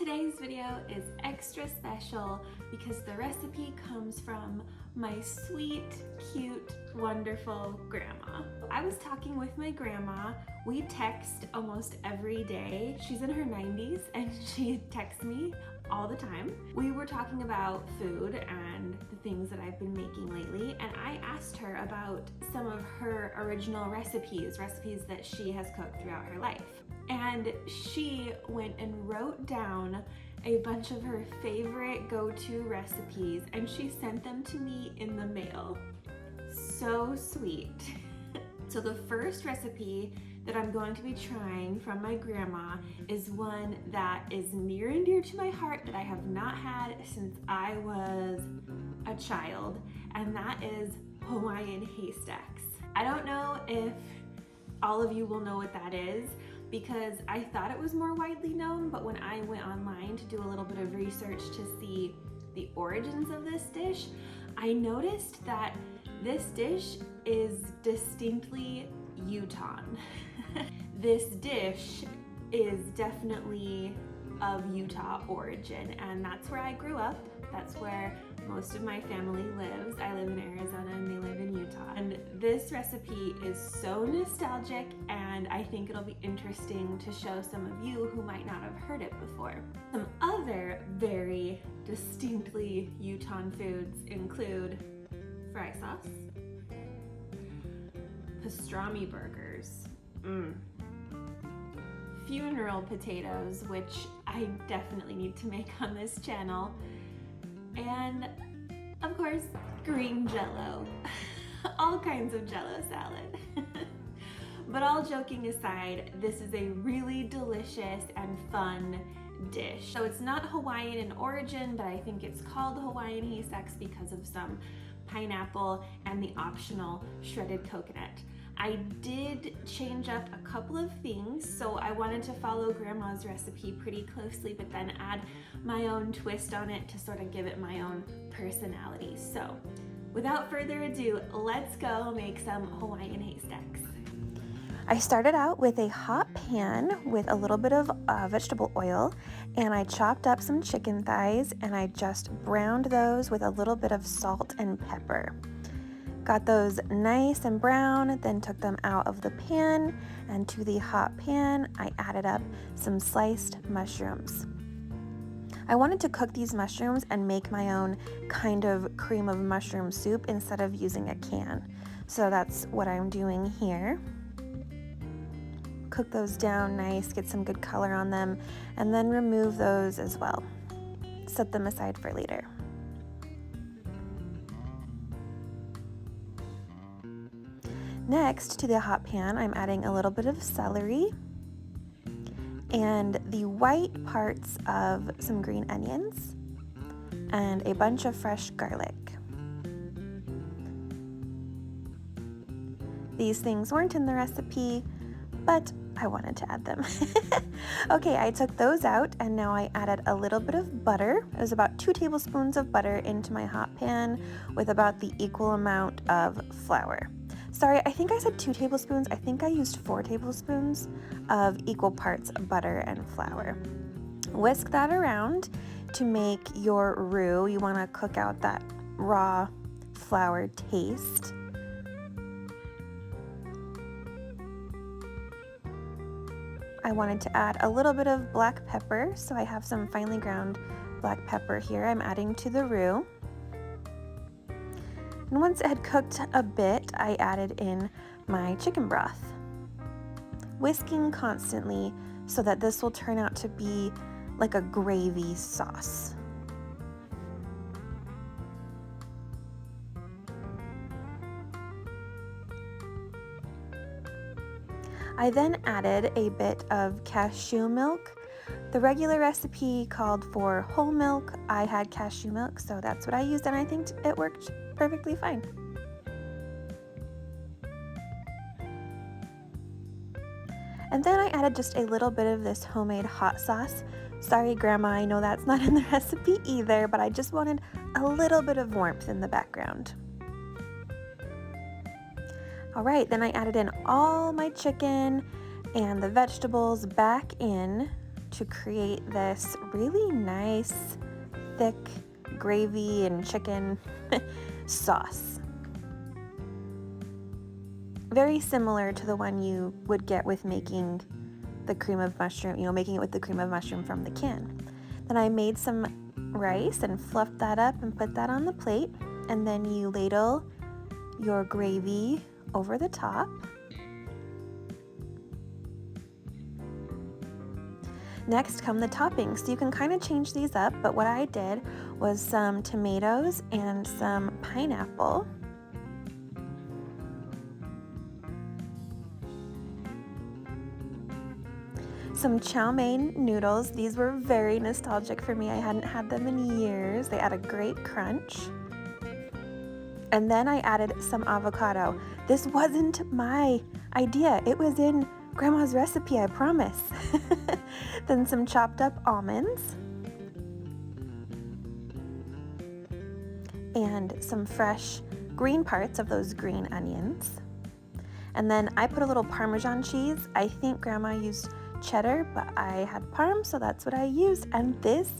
Today's video is extra special because the recipe comes from my sweet, cute, wonderful grandma. I was talking with my grandma. We text almost every day. She's in her 90s and she texts me all the time. We were talking about food and the things that I've been making lately, and I asked her about some of her original recipes that she has cooked throughout her life. And she went and wrote down a bunch of her favorite go-to recipes and she sent them to me in the mail. So sweet. So the first recipe that I'm going to be trying from my grandma is one that is near and dear to my heart that I have not had since I was a child, and that is Hawaiian Haystacks. I don't know if all of you will know what that is, because I thought it was more widely known, but when I went online to do a little bit of research to see the origins of this dish, I noticed that this dish is distinctly Utah. This dish is definitely of Utah origin, and that's where I grew up. That's where most of my family lives. I live in Arizona and they live in Utah. And this recipe is so nostalgic, and I think it'll be interesting to show some of you who might not have heard it before. Some other very distinctly Utah foods include fry sauce, pastrami burgers, funeral potatoes, which I definitely need to make on this channel, and of course, green jello. All kinds of jello salad. But all joking aside, this is a really delicious and fun dish. So it's not Hawaiian in origin, but I think it's called Hawaiian Haystacks because of some pineapple and the optional shredded coconut. I did change up a couple of things, so I wanted to follow Grandma's recipe pretty closely, but then add my own twist on it to sort of give it my own personality. So without further ado, let's go make some Hawaiian Haystacks. I started out with a hot pan with a little bit of vegetable oil, and I chopped up some chicken thighs and I just browned those with a little bit of salt and pepper. Got those nice and brown, then took them out of the pan, and to the hot pan, I added up some sliced mushrooms. I wanted to cook these mushrooms and make my own kind of cream of mushroom soup instead of using a can. So that's what I'm doing here. Cook those down nice, get some good color on them, and then remove those as well. Set them aside for later. Next, to the hot pan, I'm adding a little bit of celery and the white parts of some green onions and a bunch of fresh garlic. These things weren't in the recipe, but I wanted to add them. Okay, I took those out, and now I added a little bit of butter. It was about 2 tablespoons of butter into my hot pan with about the equal amount of flour. Sorry, I think I said 2 tablespoons. I think I used 4 tablespoons of equal parts butter and flour. Whisk that around to make your roux. You want to cook out that raw flour taste. I wanted to add a little bit of black pepper, so I have some finely ground black pepper here I'm adding to the roux. And once it had cooked a bit, I added in my chicken broth, whisking constantly so that this will turn out to be like a gravy sauce. I then added a bit of cashew milk. The regular recipe called for whole milk. I had cashew milk, so that's what I used, and I think it worked perfectly fine. And then I added just a little bit of this homemade hot sauce. Sorry, Grandma, I know that's not in the recipe either, but I just wanted a little bit of warmth in the background. All right, then I added in all my chicken and the vegetables back in to create this really nice, thick gravy and chicken sauce. Very similar to the one you would get with making the cream of mushroom, making it with the cream of mushroom from the can. Then I made some rice and fluffed that up and put that on the plate. And then you ladle your gravy over the top. Next come the toppings. So you can kind of change these up, but what I did was some tomatoes and some pineapple. Some chow mein noodles. These were very nostalgic for me. I hadn't had them in years. They had a great crunch. And then I added some avocado. This wasn't my idea. It was in Grandma's recipe, I promise. Then some chopped up almonds. And some fresh green parts of those green onions. And then I put a little Parmesan cheese. I think Grandma used cheddar, but I had Parm, so that's what I used. And this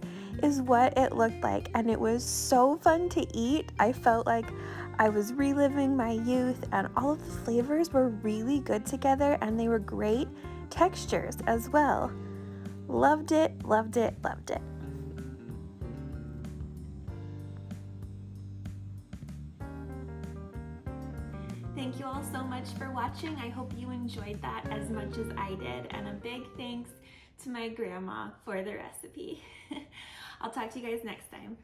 is what it looked like. And it was so fun to eat. I felt like I was reliving my youth, and all of the flavors were really good together, and they were great textures as well. Loved it, loved it, loved it. Thank you all so much for watching. I hope you enjoyed that as much as I did, and a big thanks to my grandma for the recipe. I'll talk to you guys next time.